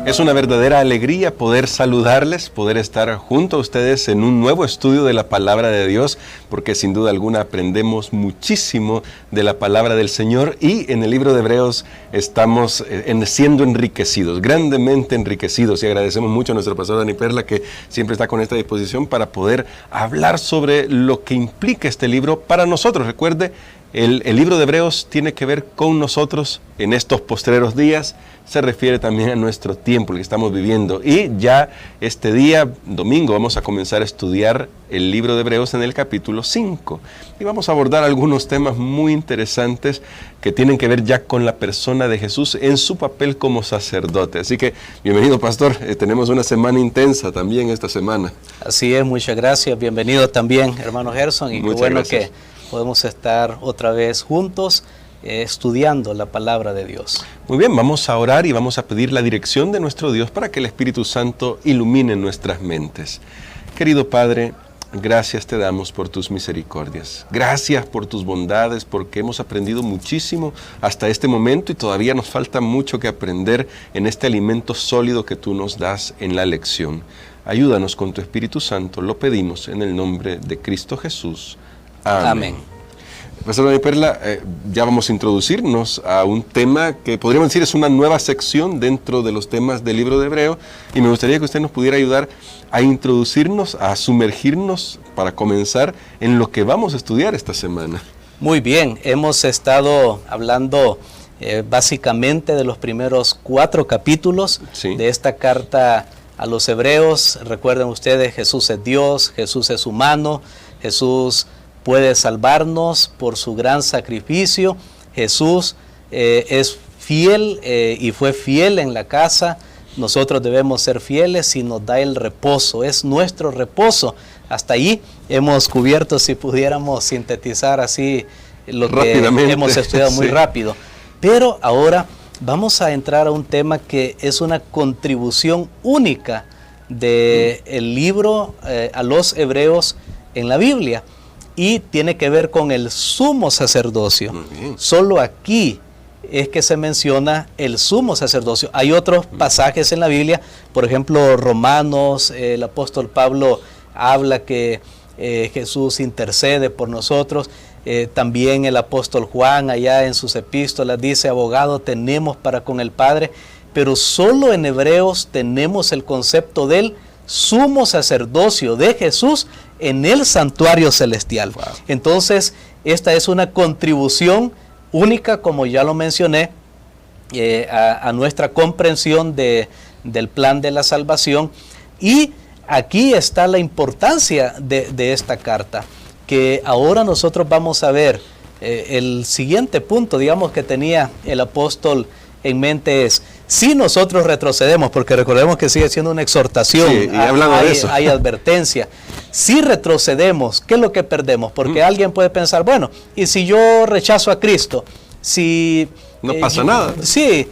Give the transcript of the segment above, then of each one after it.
Es una verdadera alegría poder saludarles, poder estar junto a ustedes en un nuevo estudio de la Palabra de Dios, porque sin duda alguna aprendemos muchísimo de la Palabra del Señor y en el libro de Hebreos estamos siendo enriquecidos, grandemente enriquecidos, y agradecemos mucho a nuestro pastor Dani Perla, que siempre está con esta disposición para poder hablar sobre lo que implica este libro para nosotros. Recuerde, el libro de Hebreos tiene que ver con nosotros en estos postreros días, se refiere también a nuestro tiempo, el que estamos viviendo. Y ya este día, domingo, vamos a comenzar a estudiar el libro de Hebreos en el capítulo 5. Y vamos a abordar algunos temas muy interesantes que tienen que ver ya con la persona de Jesús en su papel como sacerdote. Así que, bienvenido, pastor. Tenemos una semana intensa también esta semana. Así es, muchas gracias. Bienvenido también, hermano Gerson. Y qué bueno gracias. Que podemos estar otra vez juntos estudiando la palabra de Dios. Muy bien, vamos a orar y vamos a pedir la dirección de nuestro Dios para que el Espíritu Santo ilumine nuestras mentes. Querido Padre, gracias te damos por tus misericordias. Gracias por tus bondades, porque hemos aprendido muchísimo hasta este momento y todavía nos falta mucho que aprender en este alimento sólido que tú nos das en la lección. Ayúdanos con tu Espíritu Santo, lo pedimos en el nombre de Cristo Jesús. Amén. Amén. Pastor Dani Perla, ya vamos a introducirnos a un tema que podríamos decir es una nueva sección dentro de los temas del libro de Hebreo, y me gustaría que usted nos pudiera ayudar a introducirnos, a sumergirnos para comenzar en lo que vamos a estudiar esta semana. Muy bien, hemos estado hablando básicamente de los primeros 4 capítulos de esta carta a los Hebreos. Recuerden ustedes, Jesús es Dios, Jesús es humano, Jesús puede salvarnos por su gran sacrificio. Jesús es fiel y fue fiel en la casa. Nosotros debemos ser fieles y nos da el reposo, es nuestro reposo. Hasta ahí hemos cubierto, si pudiéramos sintetizar así lo que hemos estudiado muy rápido. Pero ahora vamos a entrar a un tema que es una contribución única del libro a los Hebreos en la Biblia. Y tiene que ver con el sumo sacerdocio. Solo aquí es que se menciona el sumo sacerdocio. Hay otros pasajes en la Biblia, por ejemplo, Romanos, el apóstol Pablo habla que Jesús intercede por nosotros. También el apóstol Juan allá en sus epístolas dice, abogado tenemos para con el Padre. Pero solo en Hebreos tenemos el concepto del sumo sacerdocio de Jesús en el santuario celestial. Wow. Entonces, esta es una contribución única, como ya lo mencioné, a nuestra comprensión del plan de la salvación. Y aquí está la importancia de esta carta, que ahora nosotros vamos a ver. El siguiente punto, digamos, que tenía el apóstol en mente es, si nosotros retrocedemos, porque recordemos que sigue siendo una exhortación, sí, y hablando de eso, hay advertencia. Si retrocedemos, ¿qué es lo que perdemos? Porque alguien puede pensar, bueno, y si yo rechazo a Cristo, si no pasa nada. Sí,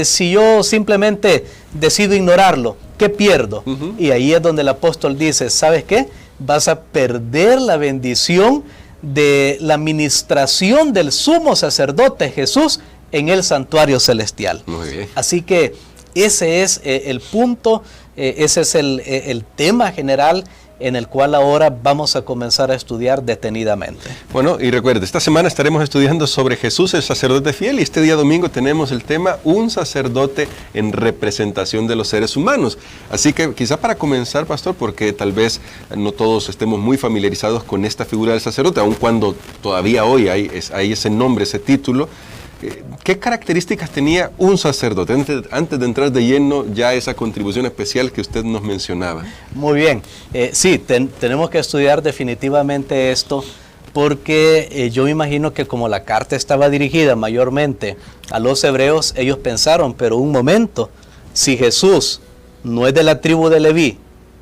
si yo simplemente decido ignorarlo, ¿qué pierdo? Y ahí es donde el apóstol dice, ¿sabes qué? Vas a perder la bendición de la ministración del sumo sacerdote Jesús en el santuario celestial. Muy bien. Así que ese es el punto, ese es el tema general en el cual ahora vamos a comenzar a estudiar detenidamente. Bueno, y recuerde, esta semana estaremos estudiando sobre Jesús, el sacerdote fiel, y este día domingo tenemos el tema, un sacerdote en representación de los seres humanos. Así que quizá para comenzar, pastor, porque tal vez no todos estemos muy familiarizados con esta figura del sacerdote, aun cuando todavía hoy hay ese nombre, ese título. ¿Qué características tenía un sacerdote? Antes de entrar de lleno ya esa contribución especial que usted nos mencionaba. Muy bien. Sí, tenemos que estudiar definitivamente esto porque yo me imagino que como la carta estaba dirigida mayormente a los hebreos, ellos pensaron, pero un momento, si Jesús no es de la tribu de Leví,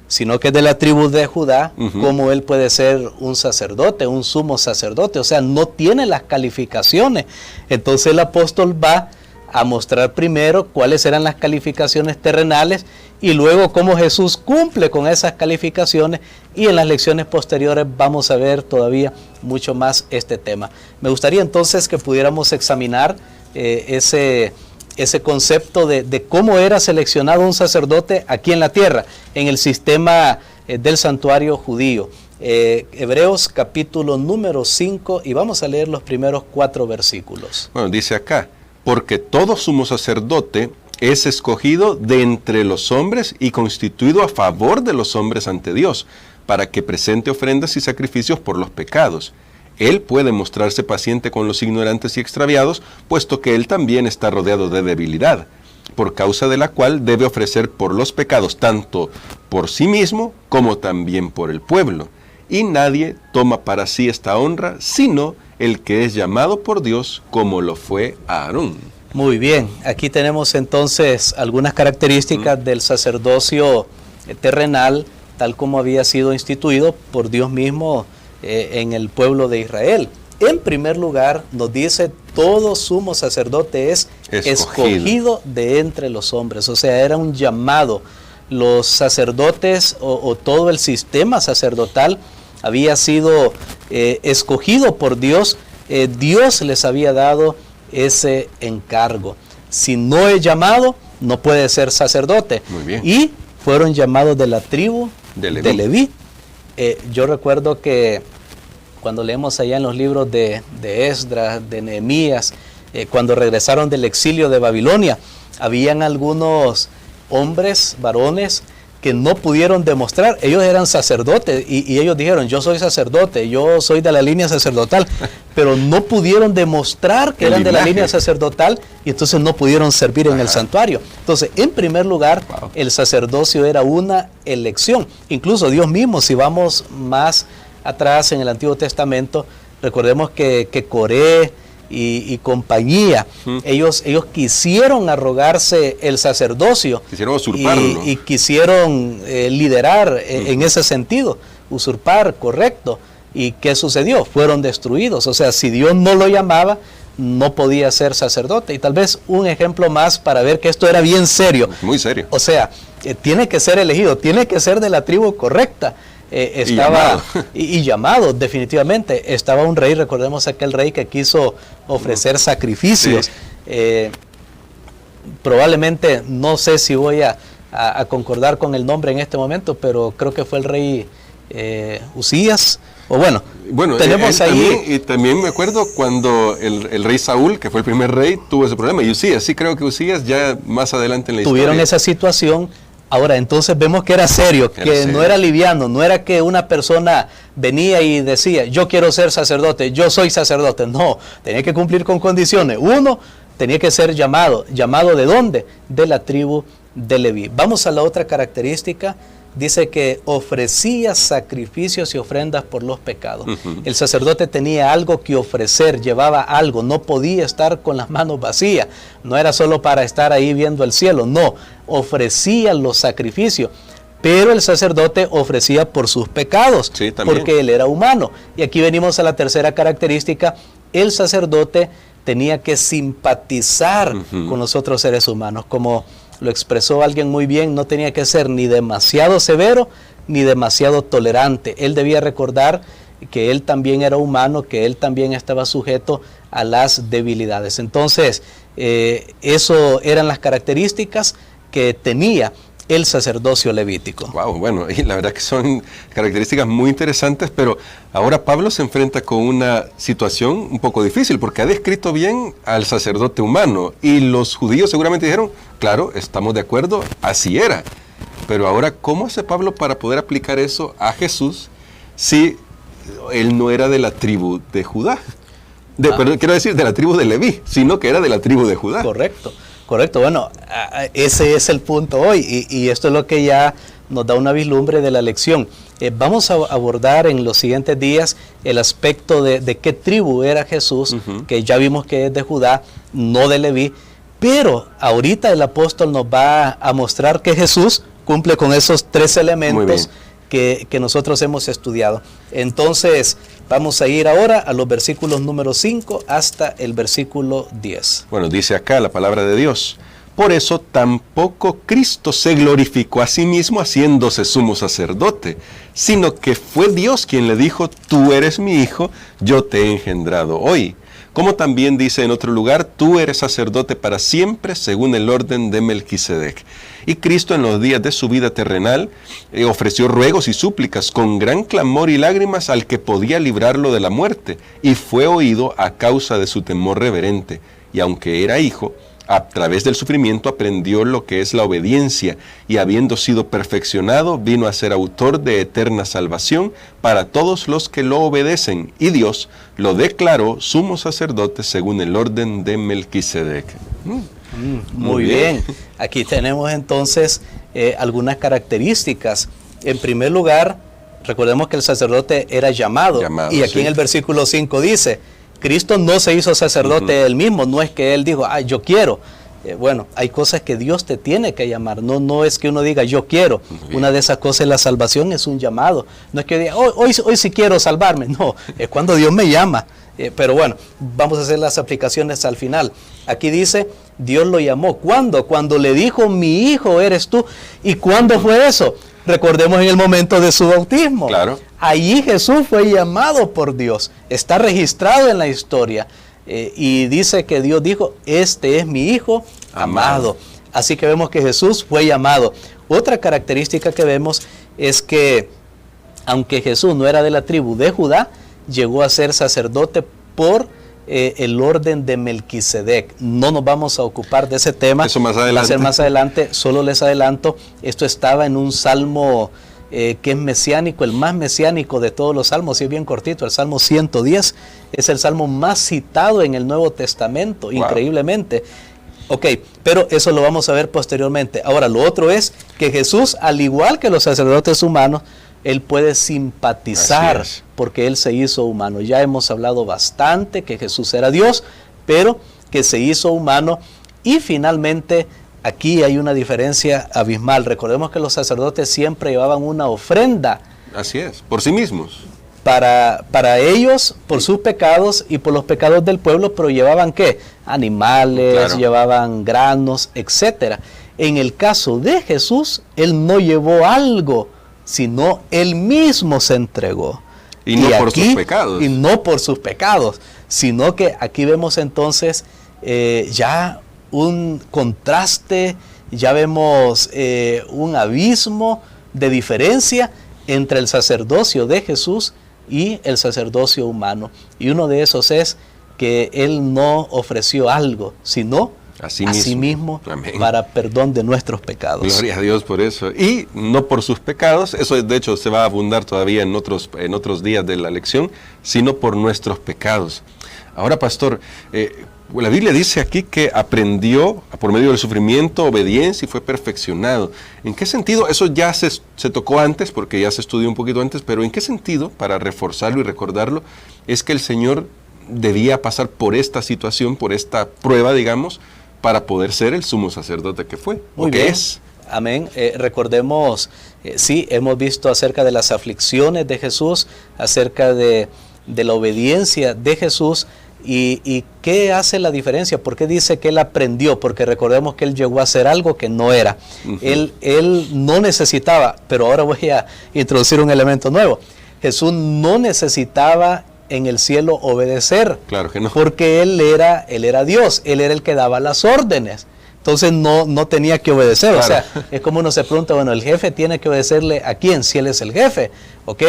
sino que es de la tribu de Judá, ¿cómo él puede ser un sacerdote, un sumo sacerdote? O sea, no tiene las calificaciones. Entonces el apóstol va a mostrar primero cuáles eran las calificaciones terrenales y luego cómo Jesús cumple con esas calificaciones, y en las lecciones posteriores vamos a ver todavía mucho más este tema. Me gustaría entonces que pudiéramos examinar ese ese concepto de cómo era seleccionado un sacerdote aquí en la tierra, en el sistema del santuario judío. Hebreos capítulo número 5, y vamos a leer los primeros 4 versículos. Bueno, dice acá, porque todo sumo sacerdote es escogido de entre los hombres y constituido a favor de los hombres ante Dios, para que presente ofrendas y sacrificios por los pecados. Él puede mostrarse paciente con los ignorantes y extraviados, puesto que él también está rodeado de debilidad, por causa de la cual debe ofrecer por los pecados tanto por sí mismo como también por el pueblo. Y nadie toma para sí esta honra, sino el que es llamado por Dios, como lo fue Aarón. Muy bien, aquí tenemos entonces algunas características del sacerdocio terrenal, tal como había sido instituido por Dios mismo en el pueblo de Israel. En primer lugar, nos dice, todo sumo sacerdote es escogido de entre los hombres. O sea, era un llamado. Los sacerdotes o todo el sistema sacerdotal había sido escogido por Dios. Dios les había dado ese encargo. Si no es llamado, no puede ser sacerdote. Muy bien. Y fueron llamados de la tribu de Leví. Yo recuerdo que cuando leemos allá en los libros de Esdras, de Nehemías, cuando regresaron del exilio de Babilonia, habían algunos hombres, varones, que no pudieron demostrar. Ellos eran sacerdotes y ellos dijeron, yo soy sacerdote, yo soy de la línea sacerdotal, pero no pudieron demostrar que eran de la línea sacerdotal y entonces no pudieron servir en el santuario. Entonces, en primer lugar, el sacerdocio era una elección. Incluso Dios mismo, si vamos más atrás en el Antiguo Testamento, recordemos que Coré y compañía, ellos quisieron arrogarse el sacerdocio, quisieron usurparlo, y quisieron liderar en ese sentido, usurpar, correcto. ¿Y qué sucedió? Fueron destruidos. O sea, si Dios no lo llamaba, no podía ser sacerdote. Y tal vez un ejemplo más para ver que esto era bien serio. Muy serio. O sea, tiene que ser elegido, tiene que ser de la tribu correcta. Y llamado, definitivamente. Estaba un rey, recordemos aquel rey que quiso ofrecer sacrificios. Sí. Probablemente, no sé si voy a concordar con el nombre en este momento, pero creo que fue el rey Usías. O bueno, tenemos ahí... Y también me acuerdo cuando el rey Saúl, que fue el primer rey, tuvo ese problema. Y Usías, sí creo que Usías ya más adelante en la historia. Tuvieron esa situación. Ahora, entonces vemos que era serio, no era liviano, no era que una persona venía y decía, yo quiero ser sacerdote, yo soy sacerdote. No, tenía que cumplir con condiciones. Uno, tenía que ser llamado. ¿Llamado de dónde? De la tribu de Leví. Vamos a la otra característica. Dice que ofrecía sacrificios y ofrendas por los pecados. El sacerdote tenía algo que ofrecer, llevaba algo, no podía estar con las manos vacías. No era solo para estar ahí viendo el cielo, no, ofrecía los sacrificios. Pero el sacerdote ofrecía por sus pecados, sí, porque él era humano. Y aquí venimos a la tercera característica, el sacerdote tenía que simpatizar con los otros seres humanos, como lo expresó alguien muy bien, no tenía que ser ni demasiado severo ni demasiado tolerante. Él debía recordar que él también era humano, que él también estaba sujeto a las debilidades. Entonces, eso eran las características que tenía el sacerdocio levítico. Wow, bueno, y la verdad que son características muy interesantes, pero ahora Pablo se enfrenta con una situación un poco difícil, porque ha descrito bien al sacerdote humano, y los judíos seguramente dijeron, claro, estamos de acuerdo, así era. Pero ahora, ¿cómo hace Pablo para poder aplicar eso a Jesús si él no era de la tribu de Judá? Perdón, quiero decir, de la tribu de Leví, sino que era de la tribu de Judá. Correcto, bueno, ese es el punto hoy y esto es lo que ya nos da una vislumbre de la lección. Vamos a abordar en los siguientes días el aspecto de qué tribu era Jesús, que ya vimos que es de Judá, no de Leví, pero ahorita el apóstol nos va a mostrar que Jesús cumple con esos 3 elementos que nosotros hemos estudiado. Entonces, vamos a ir ahora a los versículos número 5 hasta el versículo 10. Bueno, dice acá la palabra de Dios. Por eso tampoco Cristo se glorificó a sí mismo haciéndose sumo sacerdote, sino que fue Dios quien le dijo, tú eres mi hijo, yo te he engendrado hoy. Como también dice en otro lugar, tú eres sacerdote para siempre según el orden de Melquisedec. Y Cristo en los días de su vida terrenal ofreció ruegos y súplicas con gran clamor y lágrimas al que podía librarlo de la muerte, y fue oído a causa de su temor reverente. Y aunque era hijo, a través del sufrimiento aprendió lo que es la obediencia, y habiendo sido perfeccionado, vino a ser autor de eterna salvación para todos los que lo obedecen, y Dios lo declaró sumo sacerdote según el orden de Melquisedec. Muy bien. Aquí tenemos entonces algunas características. En primer lugar, recordemos que el sacerdote era llamado y aquí en el versículo 5 dice, Cristo no se hizo sacerdote él mismo, no es que él dijo, yo quiero. Bueno, hay cosas que Dios te tiene que llamar, no es que uno diga yo quiero. Una de esas cosas es la salvación, es un llamado. No es que diga, hoy sí quiero salvarme, no, es cuando Dios me llama. Pero bueno, vamos a hacer las aplicaciones al final. Aquí dice, Dios lo llamó. ¿Cuándo? Cuando le dijo, mi hijo eres tú. ¿Y cuándo fue eso? Recordemos en el momento de su bautismo. Claro. Allí Jesús fue llamado por Dios. Está registrado en la historia. Y dice que Dios dijo, este es mi hijo amado. Así que vemos que Jesús fue llamado. Otra característica que vemos es que, aunque Jesús no era de la tribu de Judá, llegó a ser sacerdote por el orden de Melquisedec. No nos vamos a ocupar de ese tema. Eso más adelante. Va a ser más adelante. Solo les adelanto, esto estaba en un salmo que es mesiánico, el más mesiánico de todos los salmos, y es bien cortito, el Salmo 110, es el salmo más citado en el Nuevo Testamento, increíblemente. Ok, pero eso lo vamos a ver posteriormente. Ahora, lo otro es que Jesús, al igual que los sacerdotes humanos, Él puede simpatizar porque Él se hizo humano. Ya hemos hablado bastante que Jesús era Dios, pero que se hizo humano. Y finalmente, aquí hay una diferencia abismal. Recordemos que los sacerdotes siempre llevaban una ofrenda. Así es, por sí mismos. Para ellos, por sus pecados y por los pecados del pueblo, pero llevaban ¿qué? Animales, llevaban granos, etc. En el caso de Jesús, Él no llevó algo, sino Él mismo se entregó. Y no por sus pecados. Y no por sus pecados, sino que aquí vemos entonces ya un contraste, ya vemos un abismo de diferencia entre el sacerdocio de Jesús y el sacerdocio humano. Y uno de esos es que Él no ofreció algo, sino a sí mismo para perdón de nuestros pecados. Gloria a Dios por eso. Y no por sus pecados, eso de hecho se va a abundar todavía en otros días de la lección, sino por nuestros pecados. Ahora, pastor, la Biblia dice aquí que aprendió por medio del sufrimiento, obediencia y fue perfeccionado. ¿En qué sentido? Eso ya se tocó antes, porque ya se estudió un poquito antes, pero ¿en qué sentido, para reforzarlo y recordarlo, es que el Señor debía pasar por esta situación, por esta prueba, digamos, para poder ser el sumo sacerdote que fue? Muy bien. Es. Amén. Recordemos, sí, hemos visto acerca de las aflicciones de Jesús, acerca de la obediencia de Jesús. ¿Y qué hace la diferencia? ¿Por qué dice que Él aprendió? Porque recordemos que Él llegó a hacer algo que no era. Él no necesitaba, pero ahora voy a introducir un elemento nuevo. Jesús no necesitaba en el cielo obedecer. Claro que no. Porque Él era Dios, Él era el que daba las órdenes. Entonces no tenía que obedecer. Claro. O sea, es como uno se pregunta, bueno, el jefe tiene que obedecerle ¿a quién? Si Él es el jefe. Ok,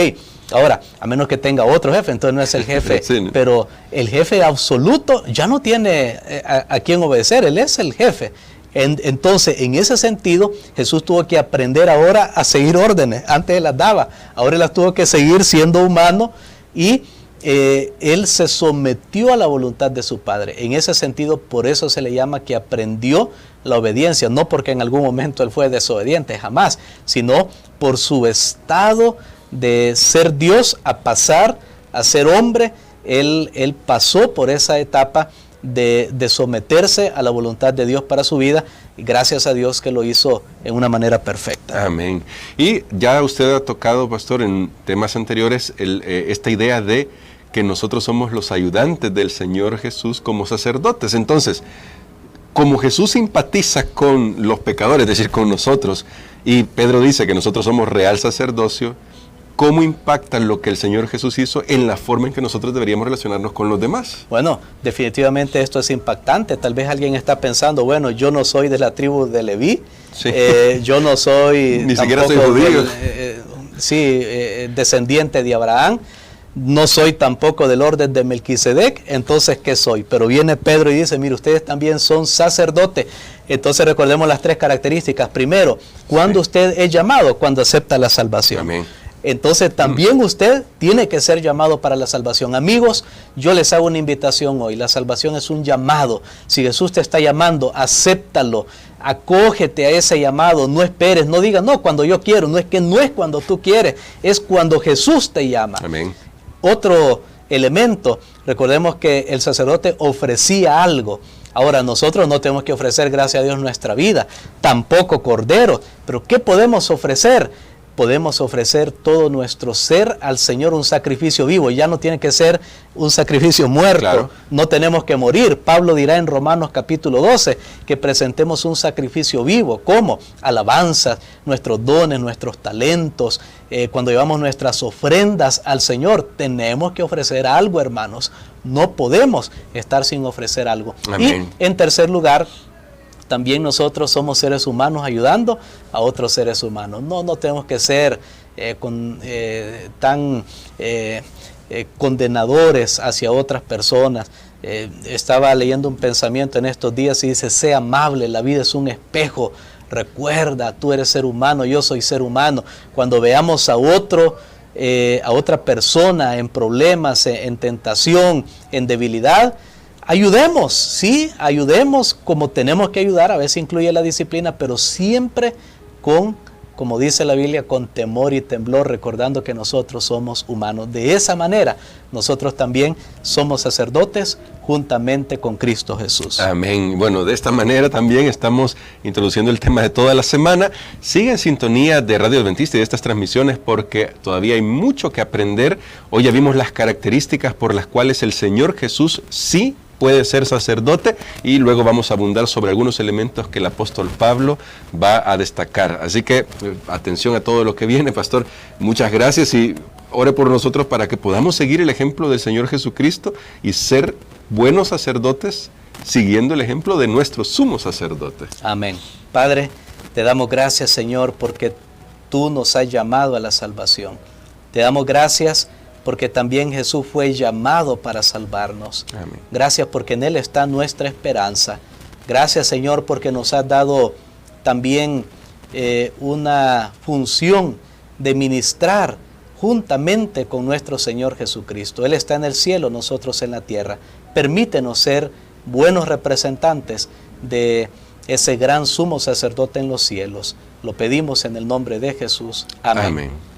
ahora, a menos que tenga otro jefe, entonces no es el jefe. Sí, ¿no? Pero el jefe absoluto ya no tiene a quién obedecer, Él es el jefe. Entonces, en ese sentido, Jesús tuvo que aprender ahora a seguir órdenes. Antes Él las daba, ahora Él las tuvo que seguir siendo humano y Él se sometió a la voluntad de su Padre. En ese sentido, por eso se le llama que aprendió la obediencia, no porque en algún momento Él fue desobediente, jamás, sino por su estado de ser Dios a pasar a ser hombre. Él pasó por esa etapa de someterse a la voluntad de Dios para su vida, y gracias a Dios que lo hizo en una manera perfecta. Amén. Y ya usted ha tocado, pastor, en temas anteriores, esta idea de que nosotros somos los ayudantes del Señor Jesús como sacerdotes. Entonces, como Jesús simpatiza con los pecadores, es decir, con nosotros, y Pedro dice que nosotros somos real sacerdocio, ¿cómo impacta lo que el Señor Jesús hizo en la forma en que nosotros deberíamos relacionarnos con los demás? Bueno, definitivamente esto es impactante. Tal vez alguien está pensando, bueno, yo no soy de la tribu de Leví, sí. Yo no soy... Ni siquiera soy judío. Descendiente de Abraham. No soy tampoco del orden de Melquisedec, entonces ¿qué soy? Pero viene Pedro y dice, mire, ustedes también son sacerdotes. Entonces recordemos las tres características. Primero, cuando usted es llamado, cuando acepta la salvación. Amén. Entonces también usted tiene que ser llamado para la salvación. Amigos, yo les hago una invitación hoy. La salvación es un llamado. Si Jesús te está llamando, acéptalo. Acógete a ese llamado. No esperes, no digas, no, cuando yo quiero. No es que no es cuando tú quieres, es cuando Jesús te llama. Amén. Otro elemento, recordemos que el sacerdote ofrecía algo. Ahora nosotros no tenemos que ofrecer, gracias a Dios, nuestra vida, tampoco cordero. Pero ¿qué podemos ofrecer? Podemos ofrecer todo nuestro ser al Señor, un sacrificio vivo. Ya no tiene que ser un sacrificio muerto. Claro. No tenemos que morir. Pablo dirá en Romanos capítulo 12 que presentemos un sacrificio vivo. ¿Cómo? Alabanzas, nuestros dones, nuestros talentos. Cuando llevamos nuestras ofrendas al Señor, tenemos que ofrecer algo, hermanos. No podemos estar sin ofrecer algo. Amén. Y en tercer lugar, también nosotros somos seres humanos ayudando a otros seres humanos. No tenemos que ser tan condenadores hacia otras personas. Estaba leyendo un pensamiento en estos días y dice, sé amable, la vida es un espejo. Recuerda, tú eres ser humano, yo soy ser humano. Cuando veamos a otra persona en problemas, en tentación, en debilidad, ayudemos, sí, ayudemos como tenemos que ayudar, a veces incluye la disciplina, pero siempre con, como dice la Biblia, con temor y temblor, recordando que nosotros somos humanos. De esa manera, nosotros también somos sacerdotes juntamente con Cristo Jesús. Amén. Bueno, de esta manera también estamos introduciendo el tema de toda la semana. Sigue en sintonía de Radio Adventista y de estas transmisiones porque todavía hay mucho que aprender. Hoy ya vimos las características por las cuales el Señor Jesús sí puede ser sacerdote y luego vamos a abundar sobre algunos elementos que el apóstol Pablo va a destacar. Así que atención a todo lo que viene, pastor. Muchas gracias y ore por nosotros para que podamos seguir el ejemplo del Señor Jesucristo y ser buenos sacerdotes siguiendo el ejemplo de nuestro sumo sacerdote. Amén. Padre, te damos gracias, Señor, porque tú nos has llamado a la salvación. Te damos gracias porque también Jesús fue llamado para salvarnos. Amén. Gracias porque en Él está nuestra esperanza. Gracias, Señor, porque nos has dado también una función de ministrar juntamente con nuestro Señor Jesucristo. Él está en el cielo, nosotros en la tierra. Permítenos ser buenos representantes de ese gran sumo sacerdote en los cielos. Lo pedimos en el nombre de Jesús. Amén. Amén.